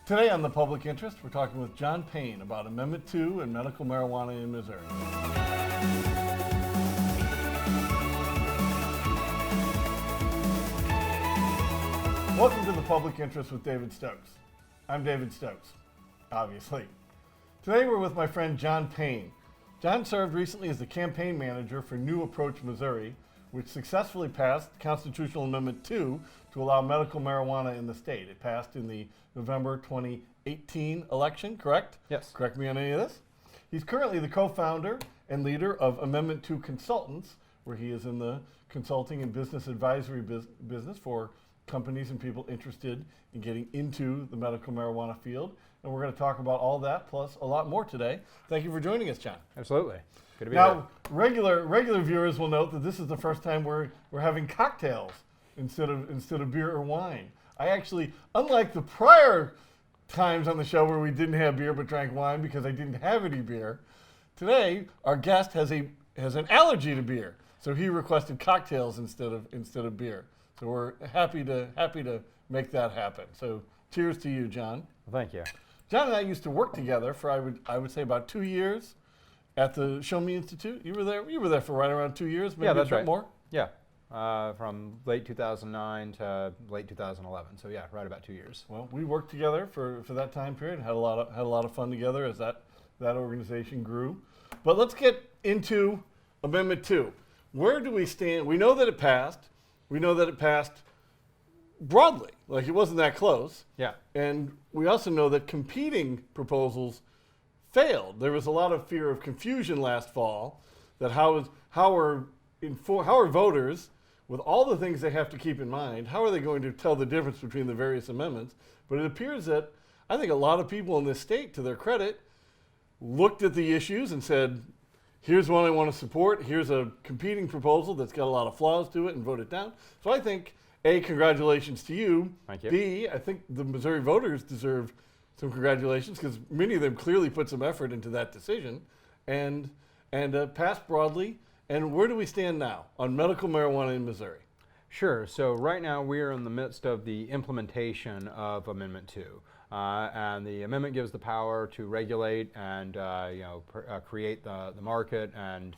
Today on The Public Interest, we're talking with John Payne about Amendment 2 and medical marijuana in Missouri. Welcome to The Public Interest with David Stokes. I'm David Stokes, obviously. Today we're with my friend John Payne. John served recently as the campaign manager for New Approach Missouri, which successfully passed Constitutional Amendment 2 to allow medical marijuana in the state. It passed in the November 2018 election, correct? Yes. Correct me on any of this. He's currently the co-founder and leader of Amendment 2 Consultants, where he is in the consulting and business advisory business for companies and people interested in getting into the medical marijuana field. And we're going to talk about all that plus a lot more today. Thank you for joining us, John. Absolutely. Good to be Now, regular viewers will note that this is the first time we're having cocktails instead of beer or wine. I actually, unlike the prior times on the show where we didn't have beer but drank wine because I didn't have any beer, today our guest has an allergy to beer, so he requested cocktails instead of beer. So we're happy to make that happen. So cheers to you, John. Well, thank you. John and I used to work together for I would say about 2 years at the Show Me Institute. You were there for right around 2 years, maybe Yeah, that's a bit right. more. Yeah, from late 2009 to late 2011. So yeah, right about 2 years. Well, we worked together for that time period. Had a lot of fun together as that organization grew. But let's get into Amendment 2. Where do we stand? We know that it passed. We know that it passed broadly, like it wasn't that close. Yeah. And we also know that competing proposals failed. There was a lot of fear of confusion last fall that how are voters, with all the things they have to keep in mind, how are they going to tell the difference between the various amendments? But it appears that I think a lot of people in this state, to their credit, looked at the issues and said, here's one I want to support, here's a competing proposal that's got a lot of flaws to it, and vote it down. So I think, A, congratulations to you. Thank you. B, I think the Missouri voters deserve some congratulations because many of them clearly put some effort into that decision and passed broadly. And where do we stand now on medical marijuana in Missouri? Sure. So right now we are in the midst of the implementation of Amendment 2. And the amendment gives the power to regulate and create the market and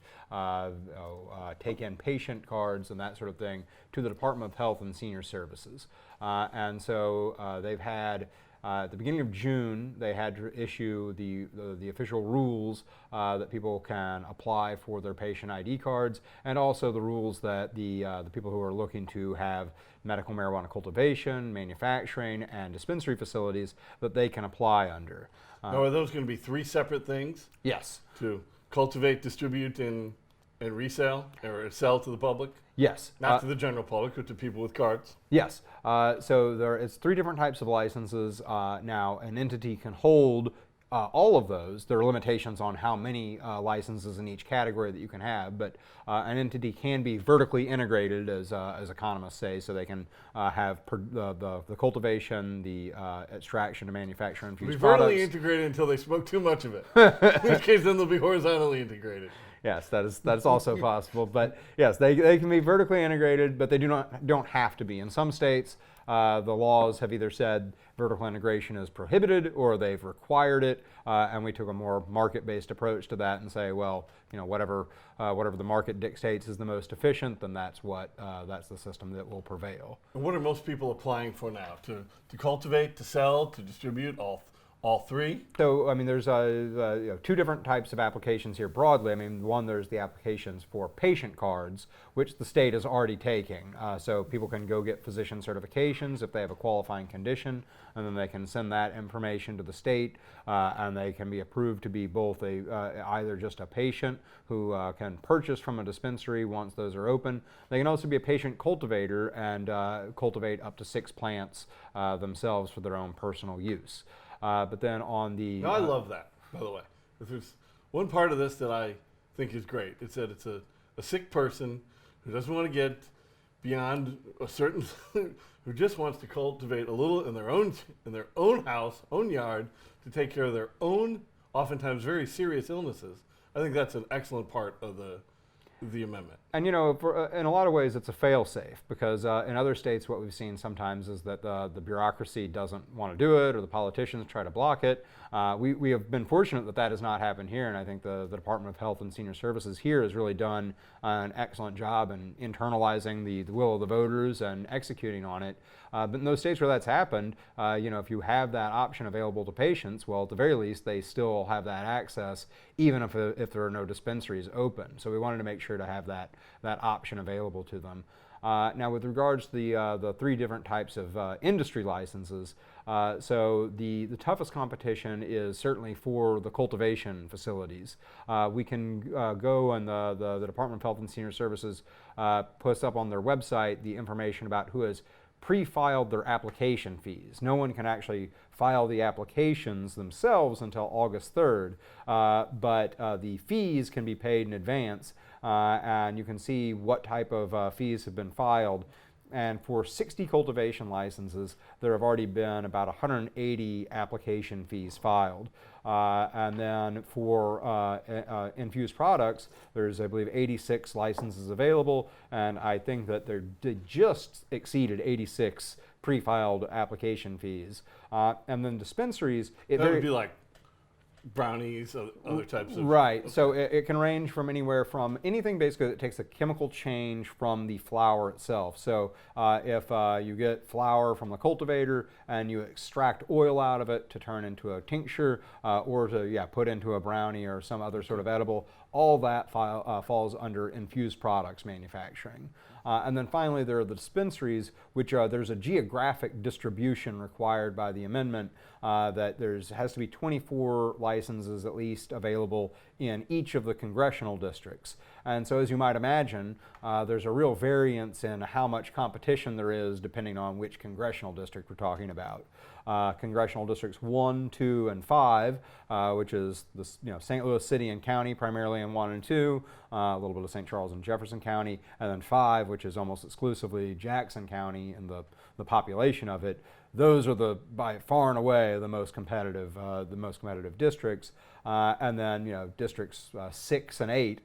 take in patient cards and that sort of thing to the Department of Health and Senior Services. And so they've had at the beginning of June, they had to issue the official rules that people can apply for their patient ID cards, and also the rules that the people who are looking to have medical marijuana cultivation, manufacturing, and dispensary facilities that they can apply under. Now, are those going to be three separate things? Yes. To cultivate, distribute, and resell or sell to the public? Yes. Not to the general public, but to people with cards? Yes. So there is three different types of licenses. Now, an entity can hold all of those. There are limitations on how many licenses in each category that you can have, but an entity can be vertically integrated, as economists say, so they can have the cultivation, the extraction to manufacture infused products. Vertically integrated until they smoke too much of it. In which case, then they'll be horizontally integrated. Yes, that is also possible. But yes, they can be vertically integrated, but they don't have to be. In some states, the laws have either said vertical integration is prohibited or they've required it, and we took a more market-based approach to that and say, well, whatever the market dictates is the most efficient, then that's the system that will prevail. And what are most people applying for now? To cultivate, to sell, to distribute, all three? So, I mean, there's two different types of applications here broadly. I mean, one, there's the applications for patient cards, which the state is already taking. So people can go get physician certifications if they have a qualifying condition, and then they can send that information to the state, and they can be approved to be both either just a patient who can purchase from a dispensary once those are open. They can also be a patient cultivator and cultivate up to 6 plants themselves for their own personal use. But then on the... Now, I love that, by the way. There's one part of this that I think is great. It's that it's a sick person who doesn't want to get beyond a certain... who just wants to cultivate a little in their own house, own yard, to take care of their own, oftentimes very serious illnesses. I think that's an excellent part of the the amendment. And you know, in a lot of ways, it's a fail-safe because in other states, what we've seen sometimes is that the bureaucracy doesn't want to do it, or the politicians try to block it. We have been fortunate that that has not happened here, and I think the Department of Health and Senior Services here has really done an excellent job in internalizing the will of the voters and executing on it. But in those states where that's happened, you know, if you have that option available to patients, well, at the very least, they still have that access, even if there are no dispensaries open. So we wanted to make sure to have that option available to them. Now, with regards to the three different types of industry licenses, so the toughest competition is certainly for the cultivation facilities. We can go, and the Department of Health and Senior Services puts up on their website the information about who has pre-filed their application fees. No one can actually file the applications themselves until August 3rd, but the fees can be paid in advance, and you can see what type of fees have been filed. And for 60 cultivation licenses, there have already been about 180 application fees filed. And then for infused products, there's, I believe, 86 licenses available, and I think that they just exceeded 86 pre-filed application fees. And then dispensaries, That would be like brownies, other types of... Right. Okay. So it can range from anywhere from anything basically that takes a chemical change from the flower itself. So if you get flower from the cultivator and you extract oil out of it to turn into a tincture or to put into a brownie or some other sort of edible, all that falls under infused products manufacturing. And then finally, there are the dispensaries, which there's a geographic distribution required by the amendment that has to be 24 licenses at least available in each of the congressional districts. And so, as you might imagine, there's a real variance in how much competition there is depending on which congressional district we're talking about. Congressional districts 1, 2, and 5, which is St. Louis City and County primarily in 1 and 2, a little bit of St. Charles and Jefferson County, and then 5, which is almost exclusively Jackson County and the population of it. Those are by far and away the most competitive districts. And then districts 6 and 8,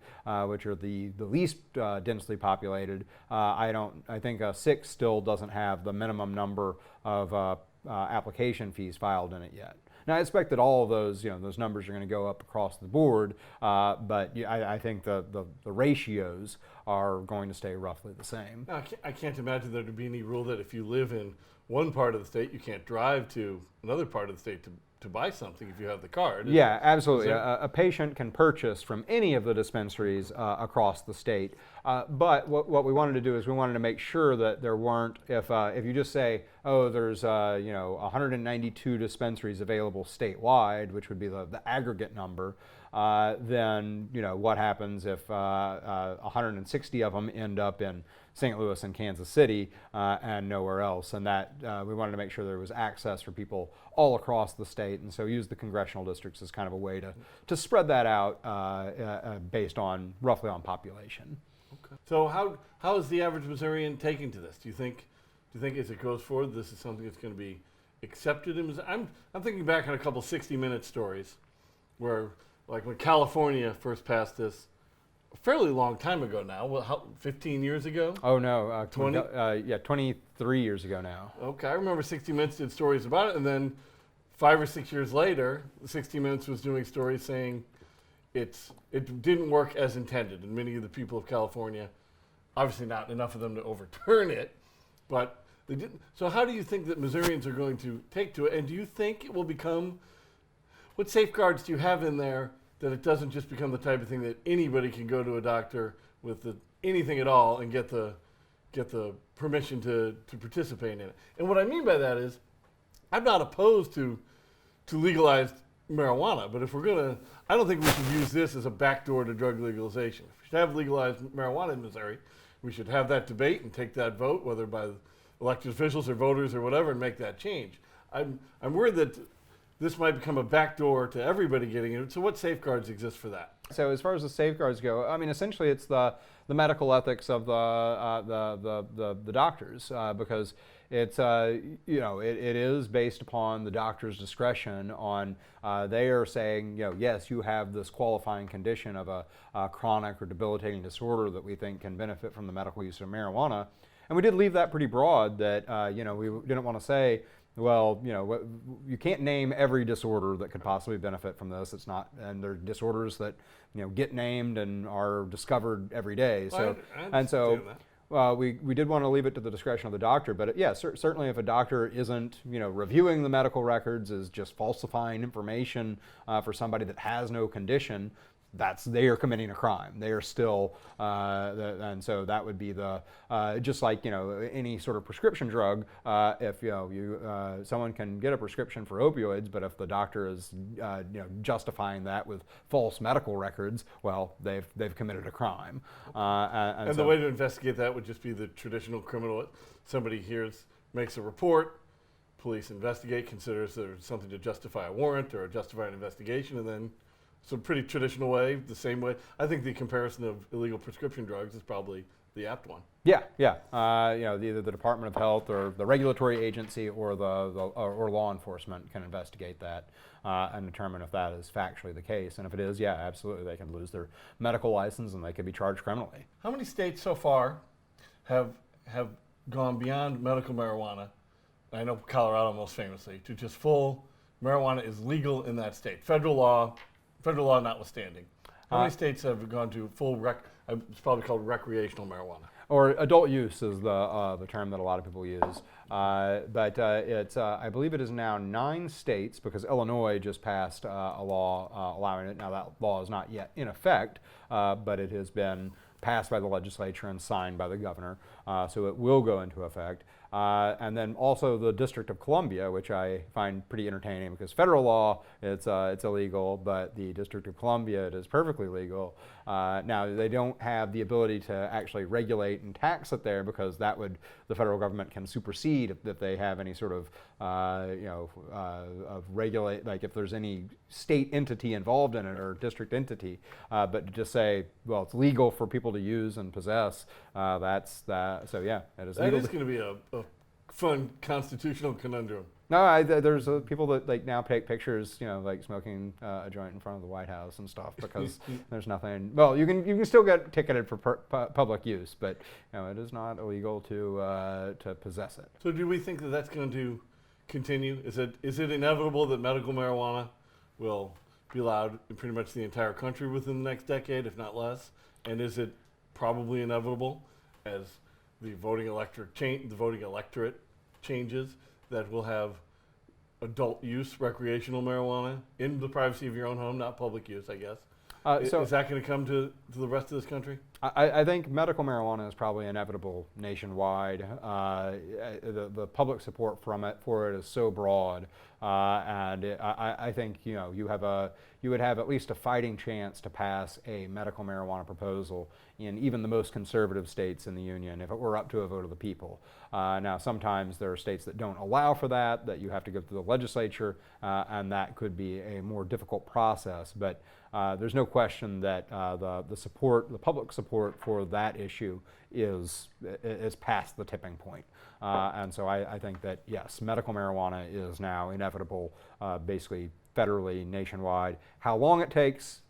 which are the least densely populated. I think 6 still doesn't have the minimum number of application fees filed in it yet. Now, I expect that all of those numbers are going to go up across the board, but I think the ratios are going to stay roughly the same. Now, I can't imagine there to be any rule that if you live in one part of the state, you can't drive to another part of the state to buy something if you have the card. Yeah, absolutely. A patient can purchase from any of the dispensaries across the state. But what we wanted to do is we wanted to make sure that there weren't, if you just say, oh, there's 192 dispensaries available statewide, which would be the aggregate number, then what happens if 160 of them end up in St. Louis and Kansas City and nowhere else? And that we wanted to make sure there was access for people all across the state, and so use the congressional districts as kind of a way to spread that out based on roughly on population. Okay. So how is the average Missourian taking to this? Do you think as it goes forward, this is something that's going to be accepted in Missouri? I'm thinking back on a couple 60-minute stories where, like when California first passed this a fairly long time ago now, 15 years ago? Oh no, 20? 23 years ago now. Okay, I remember 60 Minutes did stories about it, and then 5 or 6 years later, 60 Minutes was doing stories saying it didn't work as intended, and many of the people of California, obviously not enough of them to overturn it, but they didn't. So how do you think that Missourians are going to take to it, and do you think it will become, what safeguards do you have in there that it doesn't just become the type of thing that anybody can go to a doctor with anything at all and get the permission to participate in it? And what I mean by that is, I'm not opposed to legalized marijuana, but if we're gonna, I don't think we should use this as a backdoor to drug legalization. If we should have legalized marijuana in Missouri, we should have that debate and take that vote, whether by elected officials or voters or whatever, and make that change. I'm worried that this might become a backdoor to everybody getting it. So what safeguards exist for that? So as far as the safeguards go, I mean, essentially it's the medical ethics of the doctors, because it's it is based upon the doctor's discretion on they are saying, yes, you have this qualifying condition of a chronic or debilitating disorder that we think can benefit from the medical use of marijuana. And we did leave that pretty broad that, we didn't want to say, well, you can't name every disorder that could possibly benefit from this. It's not, and there are disorders that, get named and are discovered every day. So, I and so, that. we did want to leave it to the discretion of the doctor, but certainly if a doctor isn't, reviewing the medical records, is just falsifying information for somebody that has no condition, they are committing a crime. They are still, and so that would be the just like any sort of prescription drug. If someone can get a prescription for opioids, but if the doctor is justifying that with false medical records, well, they've committed a crime. And the way to investigate that would just be the traditional criminal. Somebody makes a report. Police investigate, considers there's something to justify a warrant or justify an investigation, and then. So pretty traditional way, the same way. I think the comparison of illegal prescription drugs is probably the apt one. Yeah. Either the Department of Health or the regulatory agency or or law enforcement can investigate that and determine if that is factually the case. And if it is, yeah, absolutely, they can lose their medical license and they could be charged criminally. How many states so far have gone beyond medical marijuana? I know Colorado most famously, to just full marijuana is legal in that state. Federal law notwithstanding. How many states have gone to full it's probably called recreational marijuana? Or adult use is the term that a lot of people use. But it's, I believe it is now 9 states, because Illinois just passed a law allowing it. Now that law is not yet in effect, but it has been passed by the legislature and signed by the governor, so it will go into effect. And then also the District of Columbia, which I find pretty entertaining, because federal law, it's illegal, but the District of Columbia, it is perfectly legal. Now, they don't have the ability to actually regulate and tax it there, because the federal government can supersede if they have any sort of, regulate, like if there's any state entity involved in it or district entity, but to just say, well, it's legal for people to use and possess, that's that. So yeah, it is legal. That is going to be a fun constitutional conundrum. No, there's people that now take pictures, like smoking a joint in front of the White House and stuff, because there's nothing. Well, you can still get ticketed for public use, but it is not illegal to possess it. So, do we think that that's going to continue? Is it inevitable that medical marijuana will be allowed in pretty much the entire country within the next decade, if not less? And is it probably inevitable, as the voting electorate changes, that we'll have adult use recreational marijuana in the privacy of your own home, not public use, I guess? Is that going to come to the rest of this country? I think medical marijuana is probably inevitable nationwide. The public support for it is so broad, and I think you would have at least a fighting chance to pass a medical marijuana proposal in even the most conservative states in the union if it were up to a vote of the people. Now, sometimes there are states that don't allow for that you have to go through the legislature, and that could be a more difficult process. But there's no question that the public support for that issue is past the tipping point. And so I think that, yes, medical marijuana is now inevitable, basically federally, nationwide. How long it takes,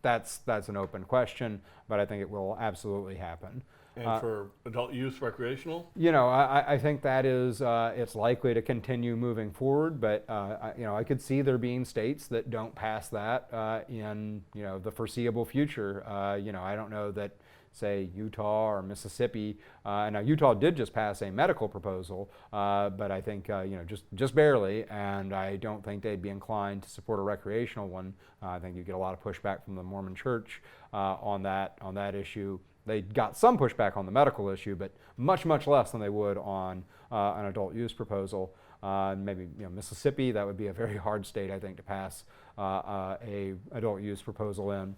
that's an open question, but I think it will absolutely happen. And for adult use recreational? I think that is, it's likely to continue moving forward, but, I could see there being states that don't pass that in, the foreseeable future. I don't know that, say, Utah or Mississippi. Now, Utah did just pass a medical proposal, but I think, just barely, and I don't think they'd be inclined to support a recreational one. I think you get a lot of pushback from the Mormon Church on that issue. They got some pushback on the medical issue, but much, much less than they would on an adult use proposal. Maybe Mississippi, that would be a very hard state, I think, to pass a adult use proposal in.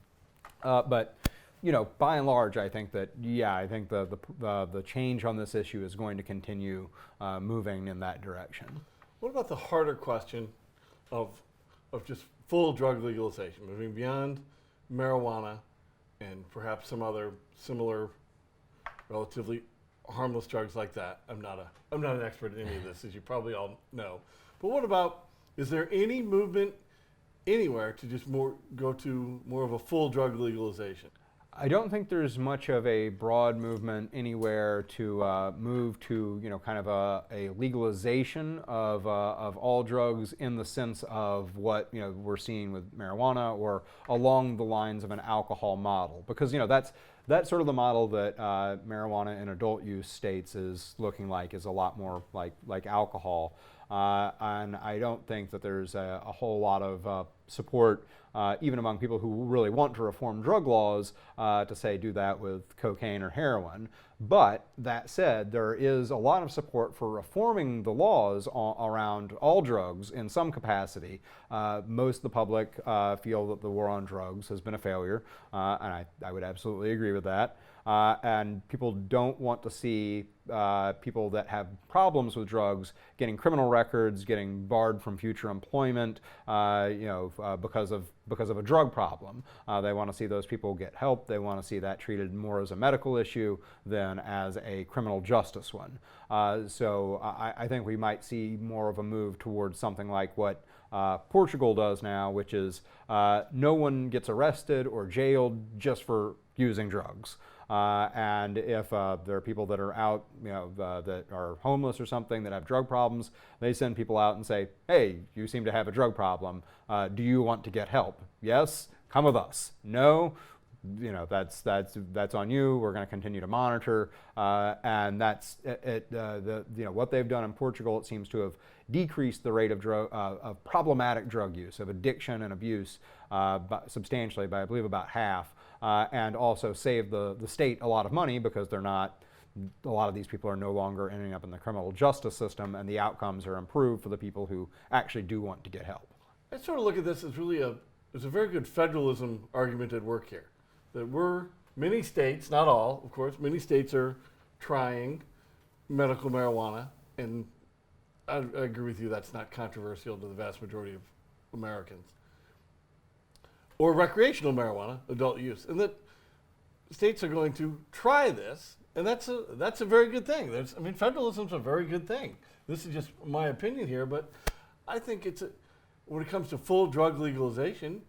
But by and large, I think that I think the change on this issue is going to continue moving in that direction. What about the harder question of just full drug legalization, moving beyond marijuana and perhaps some other similar, relatively harmless drugs like that. I'm not an expert in any of this, as you probably all know. But what about, is there any movement anywhere to just go to more of a full drug legalization? I don't think there's much of a broad movement anywhere to move to, kind of a legalization of all drugs in the sense of what we're seeing with marijuana, or along the lines of an alcohol model, because that's sort of the model that marijuana in adult use states is looking like, is a lot more like alcohol. And I don't think that there's a whole lot of support, even among people who really want to reform drug laws, to say do that with cocaine or heroin. But that said, there is a lot of support for reforming the laws around all drugs in some capacity. Most of the public feel that the war on drugs has been a failure, and I would absolutely agree with that. And people don't want to see people that have problems with drugs getting criminal records, getting barred from future employment, because of a drug problem. They want to see those people get help. They want to see that treated more as a medical issue than as a criminal justice one. So I think we might see more of a move towards something like what Portugal does now, which is no one gets arrested or jailed just for using drugs. And if there are people that are out, that are homeless or something, that have drug problems, they send people out and say, hey, you seem to have a drug problem. Do you want to get help? Yes, come with us. No, that's on you. We're going to continue to monitor. And that's it. What they've done in Portugal, it seems to have decreased the rate of problematic drug use, of addiction and abuse, substantially by, I believe, about half. And also save the state a lot of money, because a lot of these people are no longer ending up in the criminal justice system, and the outcomes are improved for the people who actually do want to get help. I sort of look at this as really there's a very good federalism argument at work here. That many states, not all, of course, many states are trying medical marijuana, and I agree with you, that's not controversial to the vast majority of Americans. Or recreational marijuana, adult use, and that states are going to try this, and that's a very good thing. Federalism's a very good thing. This is just my opinion here, but I think when it comes to full drug legalization,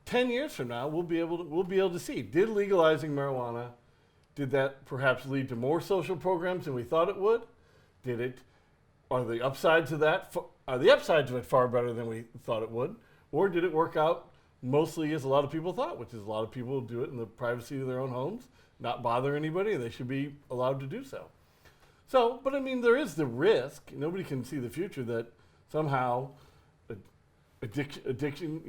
10 years from now, we'll be able to see, did legalizing marijuana, did that perhaps lead to more social programs than we thought it would? Are the upsides of it far better than we thought it would? Or did it work out mostly as a lot of people thought, which is a lot of people do it in the privacy of their own homes, not bother anybody, and they should be allowed to do so. But there is the risk, nobody can see the future, that somehow addiction,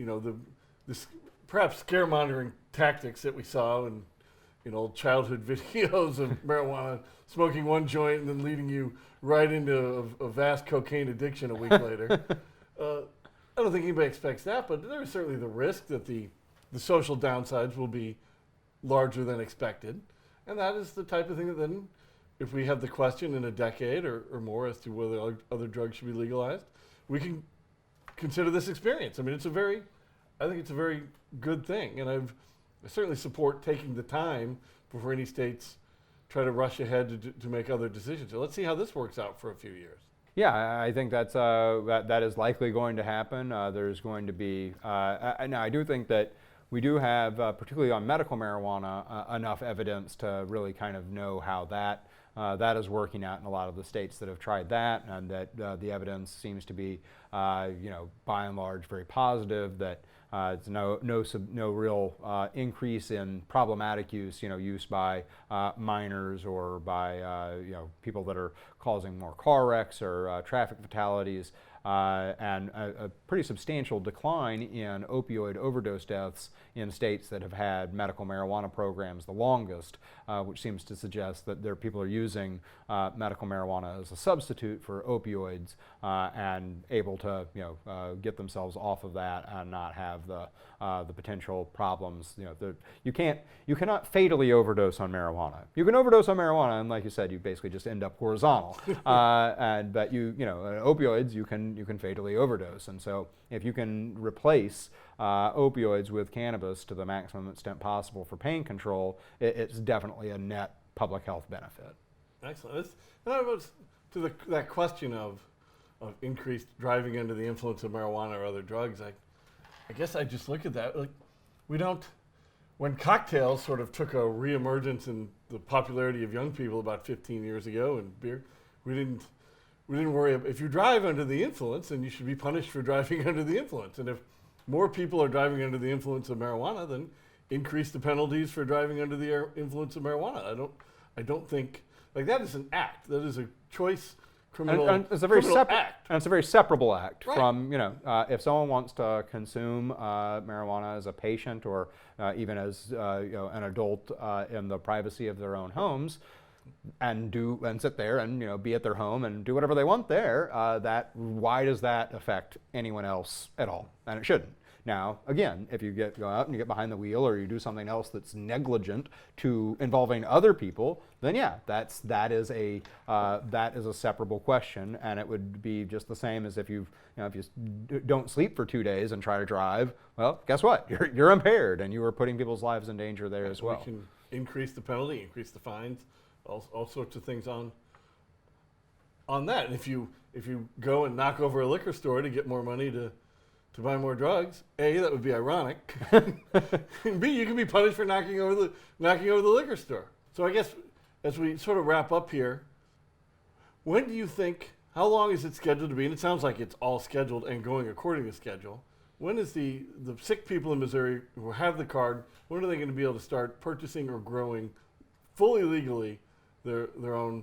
this perhaps scaremongering tactics that we saw in old childhood videos of marijuana, smoking one joint and then leading you right into a vast cocaine addiction a week later. I don't think anybody expects that, but there is certainly the risk that the social downsides will be larger than expected. And that is the type of thing that then, if we have the question in a decade or more as to whether other drugs should be legalized, we can consider this experience. I think it's a very good thing. And I certainly support taking the time before any states try to rush ahead to make other decisions. So let's see how this works out for a few years. Yeah, I think that is likely going to happen. There's going to be, now I do think that we do have, particularly on medical marijuana, enough evidence to really kind of know how that is working out in a lot of the states that have tried that, and that the evidence seems to be, by and large, very positive. That it's no real increase in problematic use, use by minors or by people that are causing more car wrecks or traffic fatalities, and a pretty substantial decline in opioid overdose deaths in states that have had medical marijuana programs the longest, which seems to suggest that people are using medical marijuana as a substitute for opioids, and able to get themselves off of that and not have the potential problems. You cannot fatally overdose on marijuana. You can overdose on marijuana, and like you said, you basically just end up horizontal. But opioids, you can fatally overdose. And so if you can replace opioids with cannabis to the maximum extent possible for pain control, it's definitely a net public health benefit. Excellent. And I was to that question of increased driving under the influence of marijuana or other drugs. I guess I just look at that like we don't. When cocktails sort of took a reemergence in the popularity of young people about 15 years ago, and beer, we didn't worry if you drive under the influence, then you should be punished for driving under the influence. And if more people are driving under the influence of marijuana, then increase the penalties for driving under the influence of marijuana. I don't think like that is an act. That is a choice. And it's a very act. And it's a very separable act Right. from, if someone wants to consume marijuana as a patient or even as an adult in the privacy of their own homes, and sit there and be at their home and do whatever they want there. Why does that affect anyone else at all? And it shouldn't. Now, again, if you go out and you get behind the wheel or you do something else that's negligent to involving other people, then yeah, that is a separable question, and it would be just the same as if you don't sleep for 2 days and try to drive. Well, guess what? You're impaired, and you are putting people's lives in danger there as well. We can increase the penalty, increase the fines, all sorts of things on that. And if you go and knock over a liquor store to get more money to buy more drugs, A, that would be ironic. And B, you can be punished for knocking over the liquor store. So I guess as we sort of wrap up here, when do you think, how long is it scheduled to be? And it sounds like it's all scheduled and going according to schedule. When is the sick people in Missouri who have the card, when are they going to be able to start purchasing or growing fully legally their own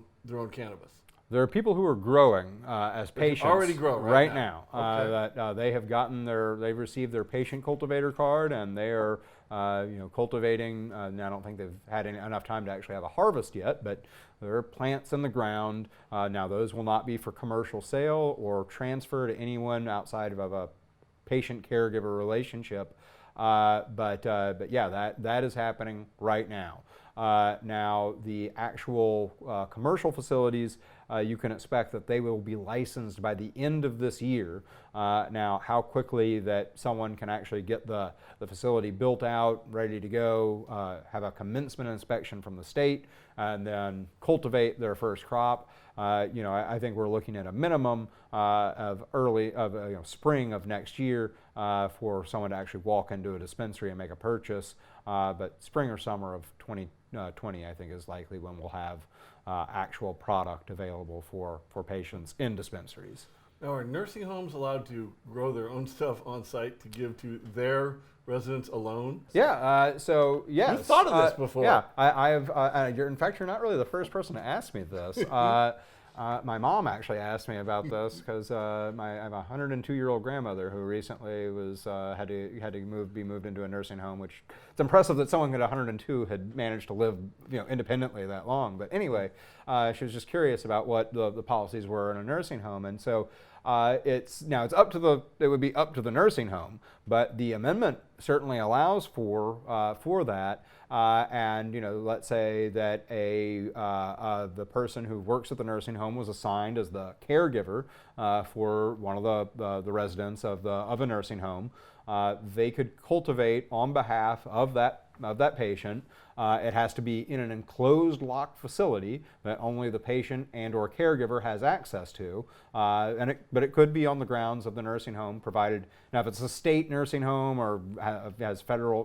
cannabis? There are people who are growing as patients already grow right now. Okay. That they have they've received their patient cultivator card, and they are cultivating. Now I don't think they've had enough time to actually have a harvest yet, but there are plants in the ground. Now those will not be for commercial sale or transfer to anyone outside of a patient caregiver relationship. But yeah, that is happening right now. Now the actual commercial facilities, you can expect that they will be licensed by the end of this year. Now, how quickly that someone can actually get the facility built out, ready to go, have a commencement inspection from the state, and then cultivate their first crop. I think we're looking at a minimum of spring of next year for someone to actually walk into a dispensary and make a purchase. But spring or summer of 2020, I think, is likely when we'll have actual product available for patients in dispensaries. Now, are nursing homes allowed to grow their own stuff on site to give to their residents alone? Yeah, so yes. You've thought of this before. Yeah, I have. In fact, you're not really the first person to ask me this. My mom actually asked me about this because I have a 102-year-old grandmother who recently had to be moved into a nursing home, which it's impressive that someone at 102 had managed to live independently that long. But anyway, she was just curious about what the policies were in a nursing home, and so it would be up to the nursing home, but the amendment certainly allows for that. And let's say that the person who works at the nursing home was assigned as the caregiver for one of the residents of a nursing home. They could cultivate on behalf of that patient. It has to be in an enclosed, locked facility that only the patient and/or caregiver has access to. But it could be on the grounds of the nursing home, provided. Now, if it's a state nursing home or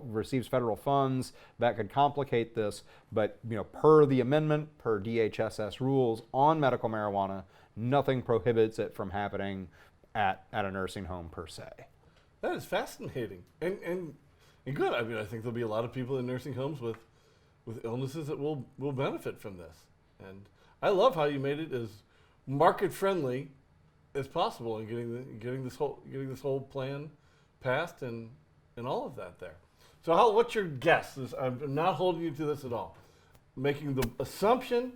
receives federal funds, that could complicate this. But per the amendment, per DHSS rules on medical marijuana, nothing prohibits it from happening at a nursing home per se. That is fascinating and good. I mean, I think there'll be a lot of people in nursing homes with illnesses that will benefit from this. And I love how you made it as market friendly as possible in getting this whole plan passed and all of that there. So what's your guess? I'm not holding you to this at all. Making the assumption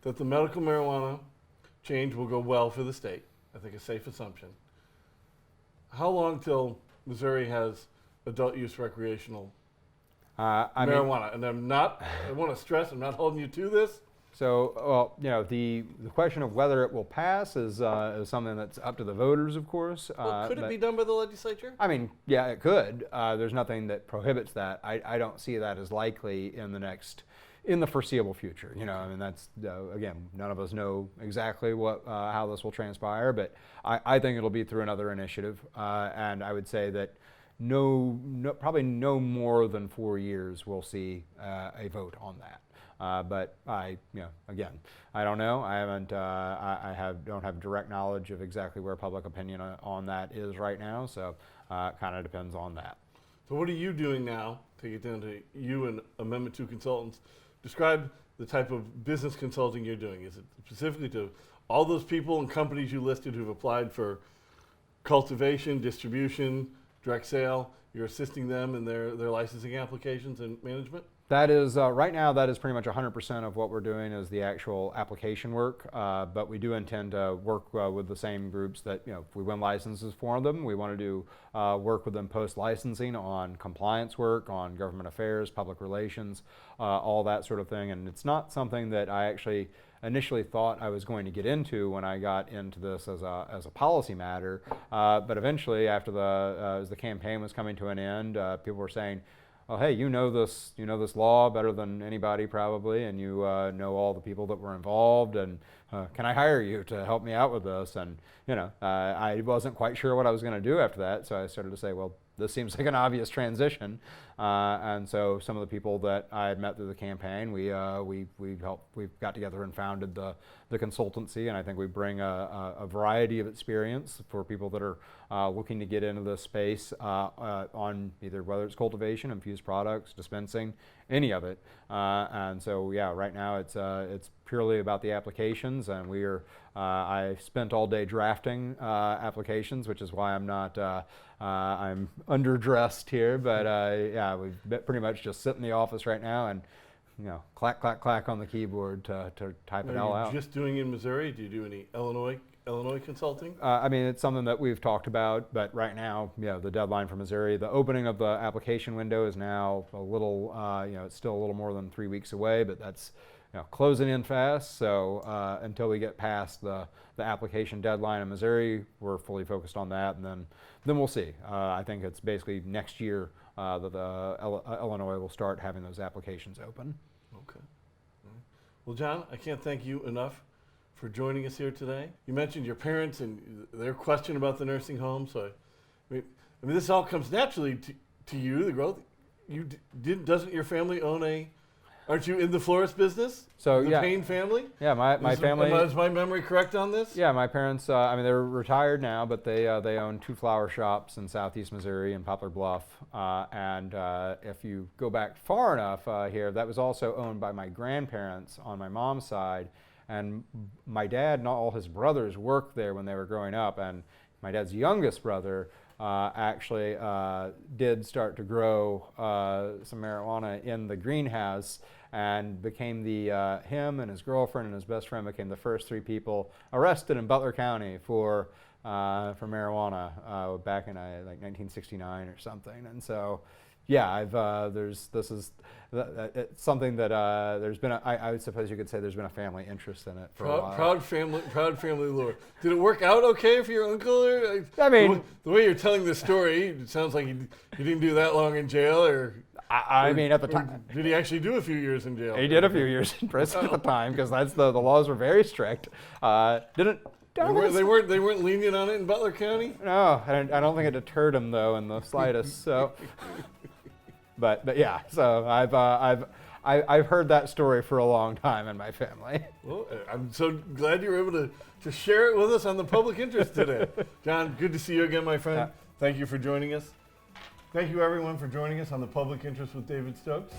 that the medical marijuana change will go well for the state. I think a safe assumption. How long till Missouri has adult use recreational marijuana? And I want to stress, I'm not holding you to this. So, the question of whether it will pass is something that's up to the voters, of course. Well, could it be done by the legislature? I mean, yeah, it could. There's nothing that prohibits that. I don't see that as likely in the next in the foreseeable future. You know, I mean, that's again, none of us know exactly how this will transpire, but I think it'll be through another initiative, and I would say that probably no more than 4 years we'll see a vote on that. But again, I don't know. I haven't. Don't have direct knowledge of exactly where public opinion on that is right now. So it kind of depends on that. So what are you doing now? Take it down to you and Amendment 2 consultants. Describe the type of business consulting you're doing. Is it specifically to all those people and companies you listed who've applied for cultivation, distribution, direct sale? You're assisting them in their licensing applications and management? That is, right now, that is pretty much 100% of what we're doing is the actual application work, but we do intend to work with the same groups that, if we win licenses for them, we want to do work with them post-licensing on compliance work, on government affairs, public relations, all that sort of thing. And it's not something that I actually initially thought I was going to get into when I got into this as a policy matter, but eventually, after as the campaign was coming to an end, people were saying, "Oh, hey, you know this law better than anybody probably, and you know all the people that were involved, and can I hire you to help me out with this?" And I wasn't quite sure what I was going to do after that, so I started to say, well, this seems like an obvious transition, and so some of the people that I had met through the campaign, we got together and founded the consultancy, and I think we bring a variety of experience for people that are looking to get into this space on either whether it's cultivation, infused products, dispensing, any of it, and so yeah, right now it's purely about the applications, and I spent all day drafting applications, which is why I'm not I'm underdressed here, but yeah, we've pretty much just sit in the office right now and clack, clack, clack on the keyboard to type it all out. Just doing in Missouri? Do you do any Illinois consulting? I mean, it's something that we've talked about, but right now, the deadline for Missouri, the opening of the application window is now a little, it's still a little more than 3 weeks away, but that's closing in fast. So until we get past the application deadline in Missouri, we're fully focused on that, and then we'll see. I think it's basically next year that Illinois will start having those applications open. Okay. All right. Well, John, I can't thank you enough for joining us here today. You mentioned your parents and their question about the nursing home. So, I mean this all comes naturally to you, the growth. Doesn't your family own aren't you in the florist business? So the yeah. Payne family? Yeah, my family. Is my memory correct on this? Yeah, my parents, they're retired now, but they own 2 flower shops in southeast Missouri in Poplar Bluff. And if you go back far enough here, that was also owned by my grandparents on my mom's side. And my dad and all his brothers worked there when they were growing up. And my dad's youngest brother actually did start to grow some marijuana in the greenhouse, and became him and his girlfriend and his best friend became the first 3 people arrested in Butler County for marijuana back in like 1969 or something. And so, yeah, it's something that there's been I would suppose you could say there's been a family interest in it for a while. Proud family lore. Did it work out okay for your uncle? Or, I mean, the way you're telling this story, it sounds like he didn't do that long in jail, or I mean, at the time, did he actually do a few years in jail? He did a few years in prison at the time, because that's the laws were very strict. They weren't lenient on it in Butler County? No, I don't think it deterred him though in the slightest. So, but yeah, so I've heard that story for a long time in my family. Well, I'm so glad you were able to share it with us on the public interest today. John, good to see you again, my friend. Thank you for joining us. Thank you, everyone, for joining us on the Public Interest with David Stokes.